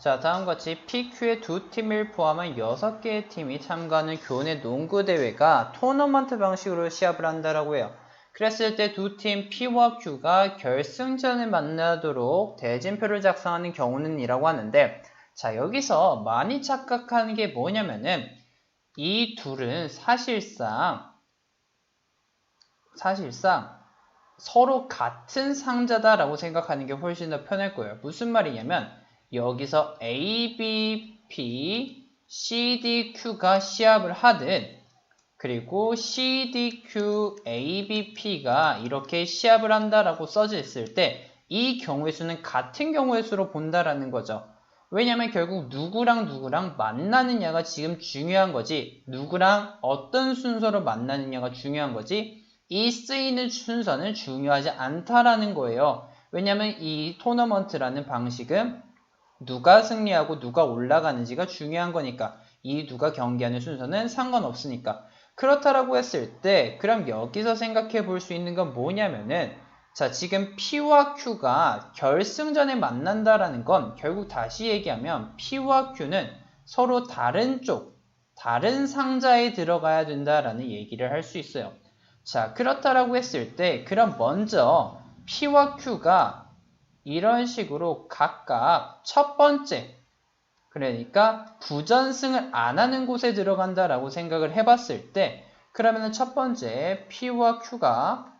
자, 다음과 같이 PQ의 두 팀을 포함한 6개의 팀이 참가하는 교내 농구 대회가 토너먼트 방식으로 시합을 한다라고 해요. 그랬을 때 두 팀 P와 Q가 결승전을 만나도록 대진표를 작성하는 경우는 이라고 하는데, 자, 여기서 많이 착각하는 게 뭐냐면은 이 둘은 사실상 서로 같은 상자다라고 생각하는 게 훨씬 더 편할 거예요. 무슨 말이냐면 여기서 A, B, P, C, D, Q가 시합을 하든, 그리고 C, D, Q, A, B, P가 이렇게 시합을 한다라고 써져 있을 때 이 경우의 수는 같은 경우의 수로 본다라는 거죠. 왜냐면 결국 누구랑 만나느냐가 지금 중요한 거지, 누구랑 어떤 순서로 만나느냐가 중요한 거지, 이 쓰이는 순서는 중요하지 않다라는 거예요. 왜냐면 이 토너먼트라는 방식은 누가 승리하고 누가 올라가는지가 중요한 거니까, 이 누가 경기하는 순서는 상관없으니까. 그렇다라고 했을 때 그럼 여기서 생각해 볼 수 있는 건 뭐냐면은, 자, 지금 P와 Q가 결승전에 만난다라는 건 결국 다시 얘기하면 P와 Q는 서로 다른 다른 상자에 들어가야 된다라는 얘기를 할 수 있어요. 자, 그렇다라고 했을 때 그럼 먼저 P와 Q가 이런 식으로 각각 첫 번째, 그러니까 부전승을 안 하는 곳에 들어간다라고 생각을 해봤을 때, 그러면 첫 번째 P와 Q가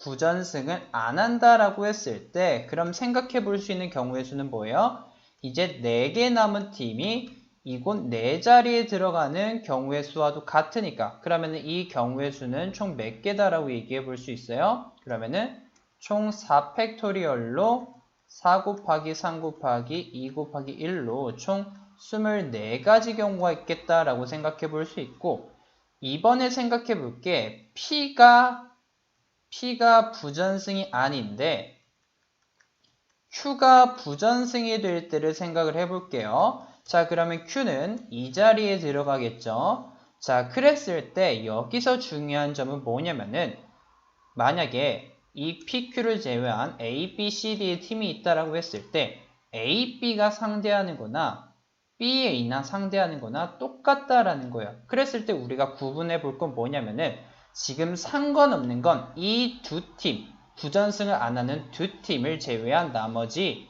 부전승을 안 한다라고 했을 때, 그럼 생각해 볼 수 있는 경우의 수는 뭐예요? 이제 4개 남은 팀이 이곳 4자리에 들어가는 경우의 수와도 같으니까, 그러면 이 경우의 수는 총 몇 개다라고 얘기해 볼 수 있어요? 그러면은 총 4팩토리얼로 4 곱하기 3 곱하기 2 곱하기 1로 총 24가지 경우가 있겠다라고 생각해 볼 수 있고, 이번에 생각해 볼 게 P가 부전승이 아닌데 Q가 부전승이 될 때를 생각을 해볼게요. 자, 그러면 Q는 이 자리에 들어가겠죠. 자, 그랬을 때 여기서 중요한 점은 뭐냐면은, 만약에 이 PQ를 제외한 A, B, C, D의 팀이 있다라고 했을 때 A, B가 상대하는 거나 B, A나 상대하는 거나 똑같다라는 거예요. 그랬을 때 우리가 구분해 볼 건 뭐냐면은, 지금 상관없는 건 이 두 팀, 부전승을 안 하는 두 팀을 제외한 나머지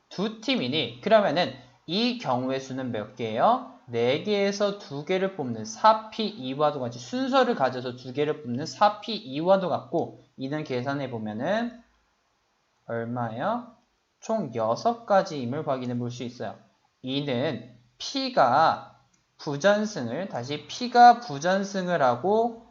두 팀이니, 그러면은 이 경우의 수는 몇 개예요? 4개에서 2개를 뽑는 4P2와도 같이 순서를 가져서 2개를 뽑는 4P2와도 같고, 이는 계산해 보면은 얼마예요? 총 6가지임을 확인해 볼 수 있어요. 이는 P가 부전승을 하고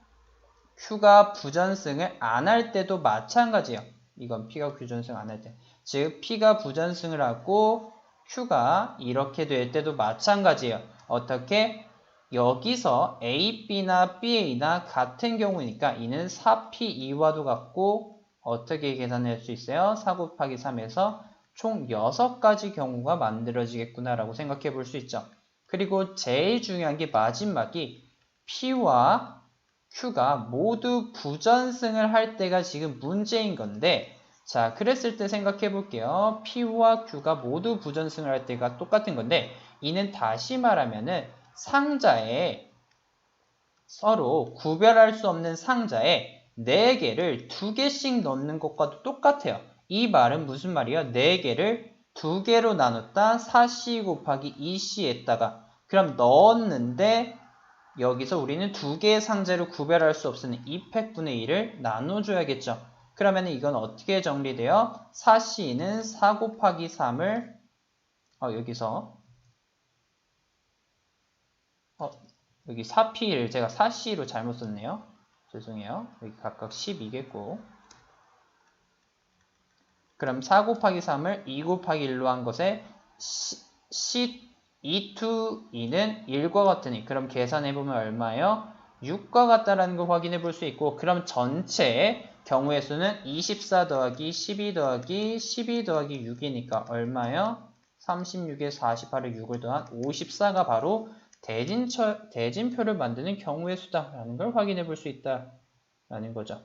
Q가 부전승을 안 할 때도 마찬가지예요. 이건 P가 부전승 안 할 때. 즉 P가 부전승을 하고 Q가 이렇게 될 때도 마찬가지예요. 어떻게? 여기서 A, B나 B, A나 같은 경우니까 이는 4P2와도 같고, 어떻게 계산할 수 있어요? 4 곱하기 3에서 총 6가지 경우가 만들어지겠구나 라고 생각해 볼 수 있죠. 그리고 제일 중요한 게 마지막이 P와 Q가 모두 부전승을 할 때가 지금 문제인 건데, 자, 그랬을 때 생각해 볼게요. P와 Q가 모두 부전승을 할 때가 똑같은 건데, 이는 다시 말하면은 상자에, 서로 구별할 수 없는 상자에 4개를 2개씩 넣는 것과도 똑같아요. 이 말은 무슨 말이에요? 4개를 2개로 나눴다 4C 곱하기 2C에다가 그럼 넣었는데, 여기서 우리는 2개의 상자를 구별할 수 없으니 2팩분의 1을 나눠줘야겠죠. 그러면 이건 어떻게 정리돼요? 4C는 4 곱하기 3을 여기 4P를 제가 4C로 잘못 썼네요. 죄송해요. 여기 각각 10이겠고, 그럼 4 곱하기 3을 2 곱하기 1로 한 것에 C2는 1과 같으니, 그럼 계산해보면 얼마예요? 6과 같다라는 걸 확인해 볼 수 있고, 그럼 전체 경우의 수는 24 더하기 12 더하기 12 더하기 6이니까 얼마예요? 36에 48에 6을 더한 54가 바로 대진표를 만드는 경우의 수다라는 걸 확인해 볼 수 있다라는 거죠.